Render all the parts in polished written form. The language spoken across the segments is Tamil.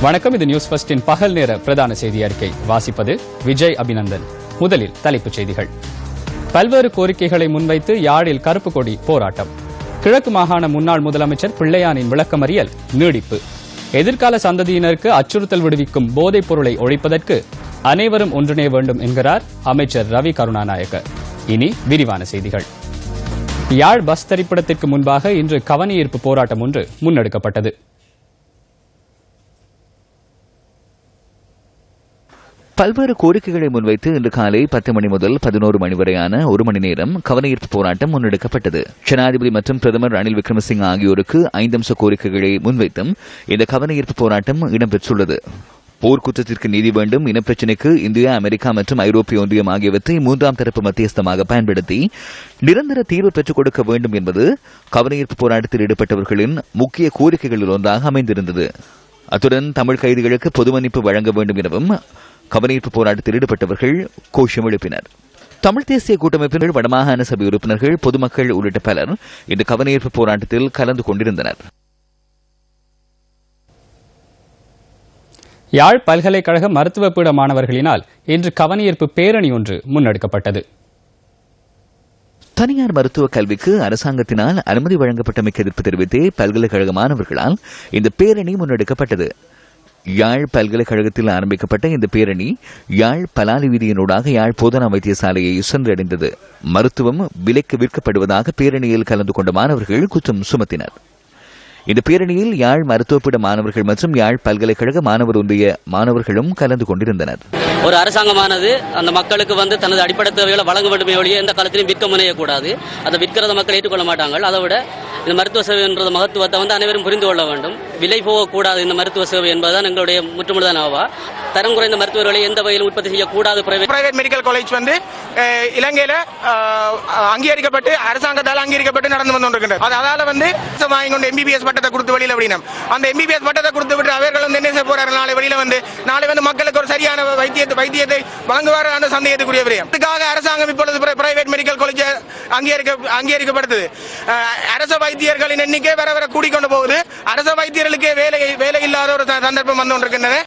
வணக்கம். இது நியூஸ் ஃபர்ஸ்டின் பகல் நேர பிரதான செய்தி அறிக்கை. வாசிப்பது விஜய் அபிநந்தன். முதலில் தலைப்புச் செய்திகள். பல்வேறு கோரிக்கைகளை முன்வைத்து யாழில் கருப்பு கொடி போராட்டம். கிழக்கு மாகாண முன்னாள் முதலமைச்சர் பிள்ளையானின் விளக்கமறியல் நீடிப்பு. எதிர்கால சந்ததியினருக்கு அச்சுறுத்தல் விடுவிக்கும் போதைப் பொருளை ஒழிப்பதற்கு அனைவரும் ஒன்றிணைய வேண்டும் என்கிறார் அமைச்சர் ரவி கருணாநாயக்க. இனி விரிவான செய்திகள். யாழ் பஸ் திரைப்படத்திற்கு முன்பாக இன்று கவனஈர்ப்பு போராட்டம் ஒன்று முன்னெடுக்கப்பட்டது. பல்வேறு கோரிக்கைகளை முன்வைத்து இன்று காலை 10 மணி முதல் 11 மணி வரையான 1 மணி நேரம் கவனஈர்ப்பு போராட்டம் முன்னெடுக்கப்பட்டது. ஜனாதிபதி மற்றும் பிரதமர் ரணில் விக்ரமசிங்க ஆகியோருக்கு 5 அம்ச கோரிக்கைகளை முன்வைத்தும் இந்த கவனஈர்ப்பு போராட்டம் இடம்பெற்றுள்ளது. போர்க்குற்றத்திற்கு நீதி வேண்டும், இனப்பிரச்சினைக்கு இந்தியா, அமெரிக்கா மற்றும் ஐரோப்பிய ஒன்றியம் ஆகியவற்றை 3ஆம் தரப்பு மத்தியஸ்தமாக பயன்படுத்தி நிரந்தர தீர்வு பெற்றுக் கொடுக்க வேண்டும் என்பது கவனஈர்ப்பு போராட்டத்தில் ஈடுபட்டவர்களின் முக்கிய கோரிக்கைகளில் ஒன்றாக அமைந்திருந்தது. அத்துடன் தமிழ் கைதிகளுக்கு பொது மன்னிப்பு வழங்க வேண்டும் எனவும் கவனஈர்ப்பு போராட்டத்தில் ஈடுபட்டவர்கள் கோஷம் எழுப்பினர். தமிழ் தேசிய கூட்டமைப்பினர், வடமாகாண சபை உறுப்பினர்கள், பொதுமக்கள் உள்ளிட்ட பலர் இந்த கவனஈர்ப்பு போராட்டத்தில் கலந்து கொண்டிருந்தனர். யாழ் பல்கலைக்கழக மருத்துவ பீட மாணவர்களினால் இன்று கவனஈர்ப்பு பேரணி ஒன்று முன்னெடுக்கப்பட்டது. தனியார் மருத்துவ கல்விக்கு அரசாங்கத்தினால் அனுமதி வழங்கப்பட்டமைக்கு எதிர்ப்பு தெரிவித்தே பல்கலைக்கழக மாணவர்களால் இந்த பேரணி முன்னெடுக்கப்பட்டது. யாழ் பல்கலைக்கழகத்தில் ஆரம்பிக்கப்பட்ட இந்த பேரணி யாழ் பலாலி வீதியினூடாக யாழ் போதனா வைத்தியசாலையை சென்றடைந்தது. மருத்துவம் விலைக்கு விற்கப்படுவதாக பேரணியில் கலந்து கொண்ட மாணவர்கள் குற்றம் சுமத்தினர். இந்த பேரணியில் யாழ் மருத்துவப்பீட மாணவர்கள் மற்றும் யாழ் பல்கலைக்கழக மாணவர் ஒன்றிய மாணவர்களும் கலந்து கொண்டிருந்தனர். ஒரு அரசாங்கமானது அந்த மக்களுக்கு தனது அடிப்படை தேவைகளை வழங்க வேண்டுமே ஒழிய எந்த காலத்திலும் விற்க முனையக்கூடாது. அதை விற்கிறத மக்கள் ஏற்றுக்கொள்ள மாட்டாங்க. அதை விட இந்த மருத்துவ சேவை என்ற மகத்துவத்தை அனைவரும் புரிந்து கொள்ள வேண்டும். விலை போகக்கூடாது இந்த மருத்துவ சேவை என்பதுதான் எங்களுடைய முற்றுமுழுதான ஆவா. தரம் குறைந்த மருத்துவர்களை எந்த வகையில் உற்பத்தி செய்யக்கூடாது. பிரைவேட் மெடிக்கல் காலேஜ் இலங்கையில அங்கீகரிக்கப்பட்டு அரசாங்கத்தால் அங்கீகரிக்கப்பட்டு நடந்து வந்து கொண்டிருக்கின்றது. அதால வாங்கி கொண்டு எம்பிபிஎஸ் பட்டத்தை கொடுத்து வெளியில விடணும். அந்த எம்பிபிஎஸ் பட்டத்தை கொடுத்து விட்டு அவர்கள் என்ன செய்ய போறார்கள்? நாளை வெளியில நாளை மக்களுக்கு ஒரு சரியான வைத்தியத்தை வழங்குவார் அந்த சந்தேகத்துக்குரிய விடயம். அதுக்காக அரசாங்கம் இப்பொழுது பிரைவேட் மெடிக்கல் காலேஜ் அங்கீகரிக்கப்படுது. அரசு வைத்தியர்களின் எண்ணிக்கை வர வர கூடிக்கொண்டு போகுது. அரசு வைத்தியர்களுக்கே வேலை இல்லாத ஒரு சந்தர்ப்பம் வந்து கொண்டிருக்கின்றன.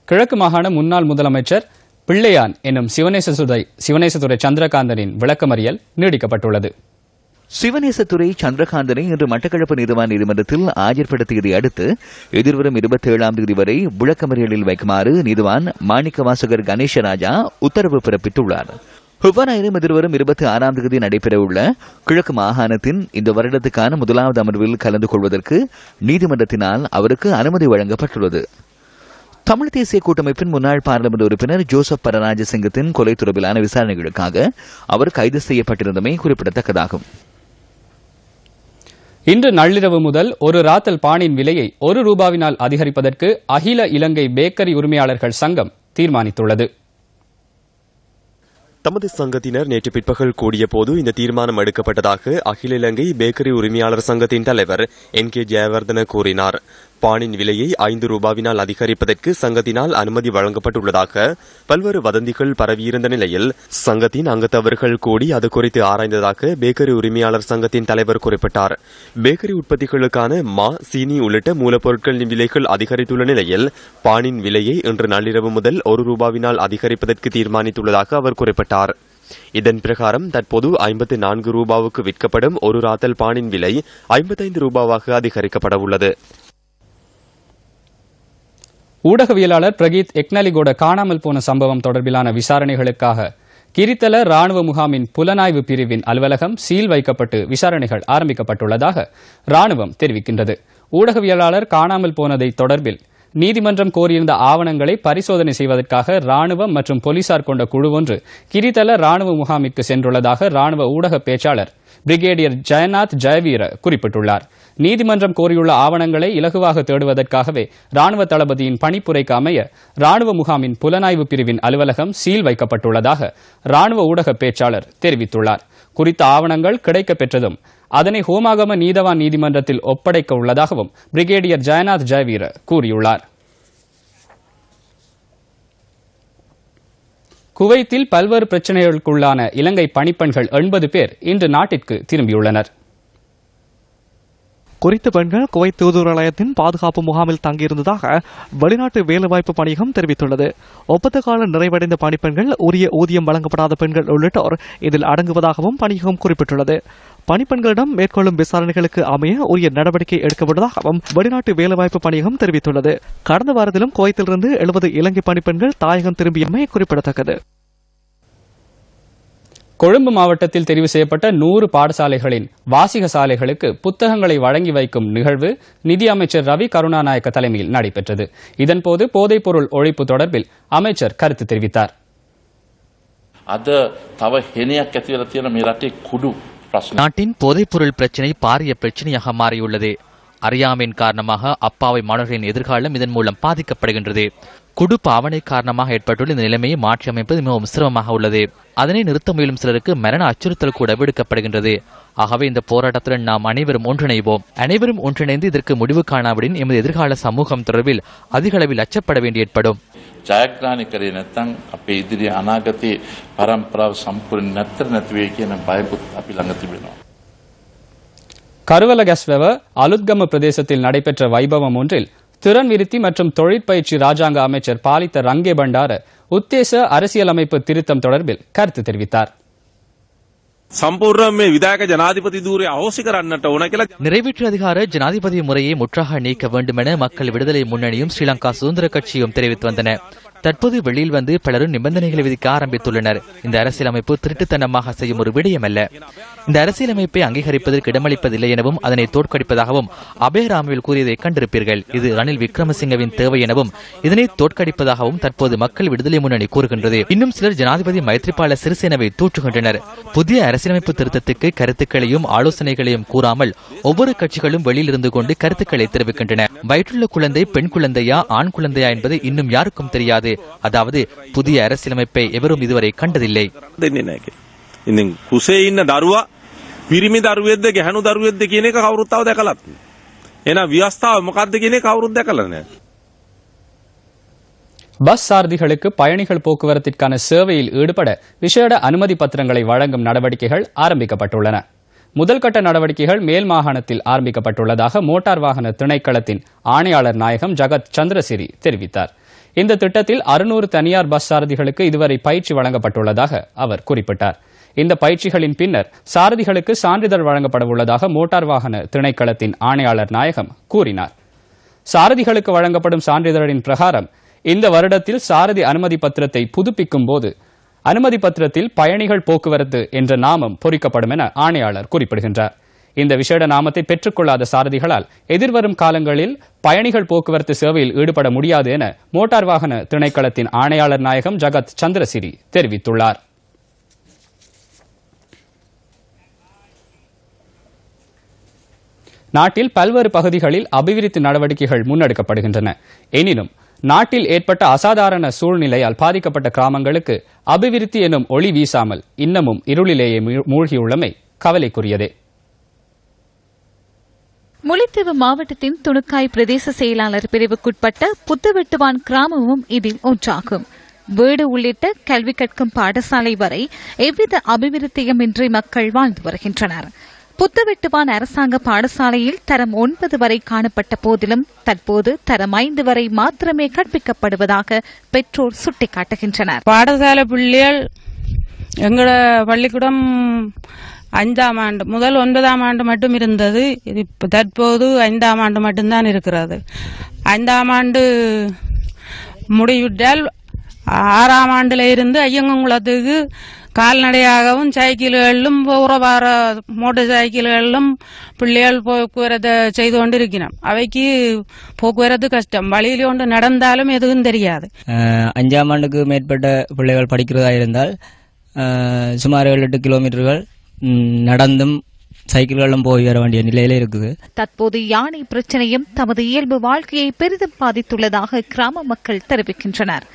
கிழக்கு மாகாண முன்னாள் முதலமைச்சர் பிள்ளையான் என்னும் சிவனேசதுரை சந்திரகாந்தனின் விளக்கமறியல் நீடிக்கப்பட்டுள்ளது. சிவனேசத்துறை சந்திரகாந்தனை இன்று மட்டக்களப்பு நீதிவான் நீதிமன்றத்தில் ஆஜர்படுத்தியதை அடுத்து எதிர்வரும் 27ஆம் தேதி வரை விளக்கமறியலில் வைக்குமாறு நீதிவான் மாணிக்கவாசகர் கணேசராஜா உத்தரவு பிறப்பித்துள்ளார். எவ்வாறாயினும் எதிர்வரும் 26ஆம் தேதி நடைபெறவுள்ள கிழக்கு மாகாணத்தின் இந்த வருடத்துக்கான முதலாவது அமர்வில் கலந்து கொள்வதற்கு நீதிமன்றத்தினால் அவருக்கு அனுமதி வழங்கப்பட்டுள்ளது. தமிழ் தேசிய கூட்டமைப்பின் முன்னாள் பாராளுமன்ற உறுப்பினர் ஜோசப் பரராஜசிங்கத்தின் கொலை தொடர்பிலான விசாரணைகளுக்காக அவர் கைது செய்யப்பட்டிருந்தமை குறிப்பிடத்தக்கதாகும். இன்று நள்ளிரவு முதல் ஒரு ராத்தல் பானின் விலையை ₹1 அதிகரிப்பதற்கு அகில இலங்கை பேக்கரி உரிமையாளர்கள் சங்கம் தீர்மானித்துள்ளது. தமது சங்கத்தினர் நேற்று பிற்பகல் கூடிய போது இந்த தீர்மானம் எடுக்கப்பட்டதாக அகில இலங்கை பேக்கரி உரிமையாளர் சங்கத்தின் தலைவர் NK ஜெயவர்தன கூறினார். பானின் விலையை ₹5 அதிகரிப்பதற்கு சங்கத்தினால் அனுமதி வழங்கப்பட்டுள்ளதாக பல்வேறு வதந்திகள் பரவியிருந்த நிலையில் சங்கத்தின் அங்கத்தவர்கள் கூடி அது குறித்து ஆராய்ந்ததாக பேக்கரி உரிமையாளர் சங்கத்தின் தலைவர் குறிப்பிட்டார். பேக்கரி உற்பத்திகளுக்கான மா, சீனி உள்ளிட்ட மூலப்பொருட்களின் விலைகள் அதிகரித்துள்ள நிலையில் பானின் விலையை இன்று நள்ளிரவு முதல் ₹1 அதிகரிப்பதற்கு தீர்மானித்துள்ளதாக அவர் குறிப்பிட்டார். இதன் பிரகாரம் தற்போது ₹54 விற்கப்படும் ஒரு ராத்தல் பானின் விலை ₹55 அதிகரிக்கப்பட உள்ளது. ஊடகவியலாளர் பிரகீத் எக்னலிகோட காணாமல் போன சம்பவம் தொடர்பிலான விசாரணைகளுக்காக கிரித்தல ராணுவ முகாமின் புலனாய்வு பிரிவின் அலுவலகம் சீல் வைக்கப்பட்டு விசாரணைகள் ஆரம்பிக்கப்பட்டுள்ளதாக ராணுவம் தெரிவிக்கின்றது. ஊடகவியலாளர் காணாமல் போனதை தொடர்பில் நீதிமன்றம் கோரியிருந்த ஆவணங்களை பரிசோதனை செய்வதற்காக ராணுவம் மற்றும் போலீசார் கொண்ட குழு ஒன்று கிரித்தல ராணுவ முகாமிற்கு சென்றுள்ளதாக ராணுவ ஊடக பேச்சாளர் பிரிகேடியர் ஜெயநாத் ஜெயவீர குறிப்பிட்டுள்ளார். நீதிமன்றம் கோரியுள்ள ஆவணங்களை இலகுவாக தேடுவதற்காகவே ராணுவ தளபதியின் பணிப்புரைக்கு அமைய ராணுவ முகாமின் புலனாய்வு பிரிவின் அலுவலகம் சீல் வைக்கப்பட்டுள்ளதாக ராணுவ ஊடக பேச்சாளர் தெரிவித்துள்ளார். குறித்த ஆவணங்கள் கிடைக்கப் பெற்றதும் அதனை ஹோமாகம நீதவான் நீதிமன்றத்தில் ஒப்படைக்க உள்ளதாகவும் பிரிகேடியர் ஜெயநாத் ஜெயவீர கூறியுள்ளார். குவைத்தில் பல்வேறு பிரச்சினைகளுக்குள்ளான இலங்கை பணிப்பெண்கள் 80 பேர் இன்று நாட்டிற்கு திரும்பியுள்ளனர். குறித்த பெண்கள் குவைத் தூதுவராலயத்தின் பாதுகாப்பு முகாமில் தங்கியிருந்ததாக வெளிநாட்டு வேலைவாய்ப்பு பணியகம் தெரிவித்துள்ளது. ஒப்பந்த காலம் நிறைவடைந்த பணிப்பெண்கள், உரிய ஊதியம் வழங்கப்படாத பெண்கள் உள்ளிட்டோர் இதில் அடங்குவதாகவும் பணியகம் குறிப்பிட்டுள்ளது. பணிப்பெண்களிடம் மேற்கொள்ளும் விசாரணைகளுக்கு அமைய உரிய நடவடிக்கை எடுக்கப்பட்டதாகவும் வெளிநாட்டு வேலைவாய்ப்பு பணியகம் தெரிவித்துள்ளது. கடந்த வாரத்திலும் குவைத்திலிருந்து 70 இலங்கை பணிப்பெண்கள் தாயகம் திரும்பியமை குறிப்பிடத்தக்கது. கொழும்பு மாவட்டத்தில் தெரிவு செய்யப்பட்ட 100 பாடசாலைகளின் வாசிக சாலைகளுக்கு புத்தகங்களை வழங்கி வைக்கும் நிகழ்வு நிதி அமைச்சர் ரவி கருணாநாயக்க தலைமையில் நடைபெற்றது. இதன்போது போதைப்பொருள் ஒழிப்பு தொடர்பில் அமைச்சர் கருத்து தெரிவித்தார். நாட்டின் போதைப்பொருள் பிரச்சினை பாரிய பிரச்சனையாக மாறியுள்ளது. அறியாமையின் காரணமாக அப்பாவி மாணவர்களின் எதிர்காலம் இதன் மூலம் பாதிக்கப்படுகின்றது. குடு பாவனை காரணமாக ஏற்பட்டுள்ள இந்த நிலைமையை மாற்றி அமைப்பது மிகவும் சிரமமாக உள்ளது. அதனை நிறுத்த முயலும் சிலருக்கு மரண அச்சுறுத்தல் கூட விடுக்கப்படுகின்றது. ஆகவே இந்த போராட்டத்துடன் நாம் அனைவரும் ஒன்றிணைவோம். அனைவரும் ஒன்றிணைந்து இதற்கு முடிவு காணாவிடின் எமது எதிர்கால சமூகம் தொடர்பில் அதிக அளவில் அச்சப்பட வேண்டி ஏற்படும். ජයග්‍රහණය කරේ නැත්නම් අපේ ඉදිරි අනාගතයේ පරම්පරාව සම්පූර්ණ නැතර නැති වෙයි කියන බයකුත් අපි ළඟ තිබෙනවා. கருவலகஸ்வெவ அலுத்கம பிரதேசத்தில் நடைபெற்ற வைபவம் ஒன்றில் திறன் விருத்தி மற்றும் தொழிற்பயிற்சி ராஜாங்க அமைச்சர் பாலித்த ரங்கே பண்டார உத்தேச அரசியலமைப்பு திருத்தம் தொடர்பில் கருத்து தெரிவித்தார். நிறைவேற்று அதிகார ஜனாதிபதி முறையை முற்றாக நீக்க வேண்டும் என மக்கள் விடுதலை முன்னணியும் ஸ்ரீலங்கா சுதந்திர கட்சியும் தெரிவித்து வந்தன. தற்போது வெளியில் வந்து பலரும் நிபந்தனைகளை விதிக்க ஆரம்பித்துள்ளனர். இந்த அரசியலமைப்பு திருட்டுத்தனமாக செய்யும் ஒரு விடயம் அல்ல. இந்த அரசியலமைப்பை அங்கீகரிப்பதற்கு இடமளிப்பதில்லை எனவும் அதனை தோற்கடிப்பதாகவும் அபயராமில் கூறியதை கண்டிருப்பீர்கள். இது ரணில் விக்ரமசிங்கவின் தேவை எனவும் இதனை தோற்கடிப்பதாகவும் தற்போது மக்கள் விடுதலை முன்னணி கூறுகின்றது. இன்னும் சிலர் ஜனாதிபதி மைத்ரிபால சிறிசேனவை தூற்றுகின்றனர். புதிய அரசியலமைப்பு திருத்தத்துக்கு கருத்துக்களையும் ஆலோசனைகளையும் கூறாமல் ஒவ்வொரு கட்சிகளும் வெளியில் இருந்து கொண்டு கருத்துக்களை தெரிவிக்கின்றன. வயிற்றுள்ள குழந்தை பெண் குழந்தையா ஆண் குழந்தையா என்பது இன்னும் யாருக்கும் தெரியாது. அதாவது புதிய அரசியலமைப்பை எவரும் இதுவரை கண்டதில்லை. කුසේ ඉන්න දරුවා පිරිමි දරුවෙක්ද ගැහැණු දරුවෙක්ද කියන එක කවුරුත් තාම දැකලත් නෑ. එහෙනම් ව්‍යවස්ථාව මොකක්ද කියන එක කවුරුත් දැකලා නෑ. பஸ் சாரதிகளுக்கு பயணிகள் போக்குவரத்திற்கான சேவையில் ஈடுபட விசேட அனுமதி பத்திரங்களை வழங்கும் நடவடிக்கைகள் ஆரம்பிக்கப்பட்டுள்ளன. முதல்கட்ட நடவடிக்கைகள் மேல் மாகாணத்தில் ஆரம்பிக்கப்பட்டுள்ளதாக மோட்டார் வாகன திணைக்களத்தின் ஆணையாளர் நாயகம் ஜகத் சந்திரசிறி தெரிவித்தார். இந்த திட்டத்தில் 600 தனியார் பஸ் சாரதிகளுக்கு இதுவரை பயிற்சி வழங்கப்பட்டுள்ளதாக அவர் குறிப்பிட்டார். இந்த பயிற்சிகளின் பின்னர் சாரதிகளுக்கு சான்றிதழ் வழங்கப்பட உள்ளதாக மோட்டார் வாகன திணைக்களத்தின் ஆணையாளர் நாயகம் கூறினார். சாரதிகளுக்கு வழங்கப்படும் சான்றிதழின் பிரகாரம் இந்த வருடத்தில் சாரதி அனுமதி பத்திரத்தை புதுப்பிக்கும் போது அனுமதி பத்திரத்தில் பயணிகள் போக்குவரத்து என்ற நாமம் பொறிக்கப்படும் என ஆணையாளர் குறிப்பிடுகின்றார். இந்த விசேட நாமத்தை பெற்றுக்கொள்ளாத சாரதிகளால் எதிர்வரும் காலங்களில் பயணிகள் போக்குவரத்து சேவையில் ஈடுபட முடியாது என மோட்டார் வாகன திணைக்களத்தின் ஆணையாளர் நாயகம் ஜகத் சந்திரசிறி தெரிவித்துள்ளார். நாட்டில் பல்வேறு பகுதிகளில் அபிவிருத்தி நடவடிக்கைகள் முன்னெடுக்கப்படுகின்றன. எனினும் நாட்டில் ஏற்பட்ட அசாதாரண சூழ்நிலையால் பாதிக்கப்பட்ட கிராமங்களுக்கு அபிவிருத்தி எனும் ஒளி வீசாமல் இன்னமும் இருளிலேயே மூழ்கியுள்ளமை கவலைக்குரியதே. முல்லைத்தீவு மாவட்டத்தின் துணுக்காய் பிரதேச செயலாளர் பிரிவுக்குட்பட்ட புத்துவெட்டுவான் கிராமமும் இதில் ஒன்றாகும். வீடு உள்ளிட்ட கல்வி கற்கும் பாடசாலை வரை எவ்வித அபிவிருத்தியுமின்றி மக்கள் வாழ்ந்து வருகின்றனர். புத்துவெட்டுவான் அரசாங்க பாடசாலையில் தரம் 9 வரை காணப்பட்ட போதிலும் தற்போது தரம் 5 வரை மாத்திரமே கற்பிக்கப்படுவதாக பெற்றோர் சுட்டிக்காட்டுகின்றனர். பாடசாலை பிள்ளைகள் எங்களோட பள்ளிக்கூடம் 5ஆம் ஆண்டு முதல் 9ஆம் ஆண்டு மட்டும் இருந்தது. தற்போது 5ஆம் ஆண்டு மட்டும்தான் இருக்கிறது. 5ஆம் ஆண்டு முடிவிட்டால் 6ஆம் ஆண்டுல இருந்து ஐயங்குளத்துக்கு கால்நடையாகவும் சைக்கிள்களிலும் உறவார மோட்டார் சைக்கிள்களிலும் பிள்ளைகள் போக்குவரத்து செய்து கொண்டிருக்கிறோம். அவைக்கு போக்குவரத்து கஷ்டம். வழியில் கொண்டு நடந்தாலும் எதுவும் தெரியாது. 5ஆம் ஆண்டுக்கு மேற்பட்ட பிள்ளைகள் படிக்கிறதா இருந்தால் சுமார் 7-8 கிலோமீட்டர்கள் நடந்தும் சைக்கிள்களும் போய் வர வேண்டிய நிலையில இருக்குது. தற்போது யானை பிரச்சனையும் தமது இயல்பு வாழ்க்கையை பெரிதும் பாதித்துள்ளதாக கிராம மக்கள் தெரிவிக்கின்றனர்.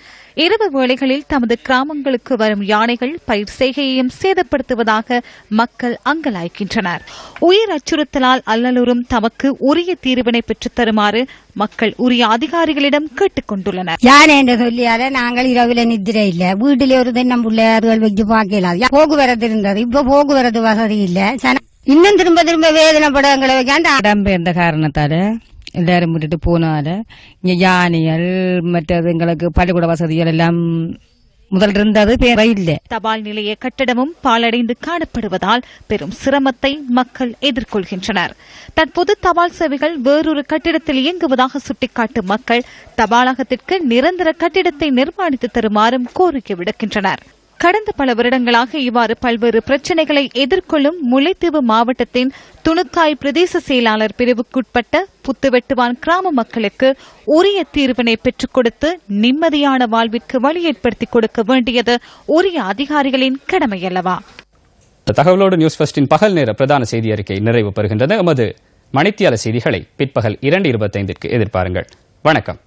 இரவு வேளைகளில் தமது கிராமங்களுக்கு வரும் யானைகள் பயிர் செய்கையையும் சேதப்படுத்துவதாக மக்கள் அங்கலாய்க்கின்றனர். உயிர் அச்சுறுத்தலால் அல்லலுறும் தமக்கு உரிய தீர்வினை பெற்றுத் தருமாறு மக்கள் உரிய அதிகாரிகளிடம் கேட்டுக் கொண்டுள்ளனர். யானை என்று சொல்லியால நாங்கள் இரவுல நித்திர இல்ல, வீட்டிலே ஒரு தினம் பிள்ளையார்கள் வச்சு பார்க்கலாம். போக்குவரத்து இருந்தது, இப்ப போக்குவரத்து வசதி இல்ல. இன்னும் திரும்ப திரும்ப வேதனைப்பட எங்களை இடம்பெயர்ந்த காரணத்தால எல்லாரும் விட்டுட்டு போனால இங்க யானைகள் மற்றது எங்களுக்கு பள்ளிக்கூட வசதிகள் எல்லாம் முதல் இருந்தது பேர இல்ல. தபால் நிலைய கட்டடமும் பாழடைந்து காணப்படுவதால் பெரும் சிரமத்தை மக்கள் எதிர்கொள்கின்றனர். தற்போது தபால் சேவைகள் வேறொரு கட்டிடத்தில் இயங்குவதாக சுட்டிக்காட்டும் மக்கள் தபாலகத்திற்கு நிரந்தர கட்டிடத்தை நிர்மாணித்து தருமாறும் கோரிக்கை விடுக்கின்றனர். கடந்த பல வருடங்களாக இவ்வாறு பல்வேறு பிரச்சினைகளை எதிர்கொள்ளும் முல்லைத்தீவு மாவட்டத்தின் துணுக்காய் பிரதேச செயலாளர் பிரிவுக்குட்பட்ட புத்துவெட்டுவான் கிராம மக்களுக்கு உரிய தீர்வினை பெற்றுக் கொடுத்து நிம்மதியான வாழ்விற்கு வழி ஏற்படுத்திக் கொடுக்க வேண்டியது உரிய அதிகாரிகளின் கடமையல்லவா? தகவலோடு நியூஸ் ஃபர்ஸ்டின் பகல் நேர பிரதான செய்தி அறிக்கை நிறைவு பெறுகின்றது. எமது மணித்தியால செய்திகளை பிற்பகல் 2:25 எதிர்பாருங்கள். வணக்கம்.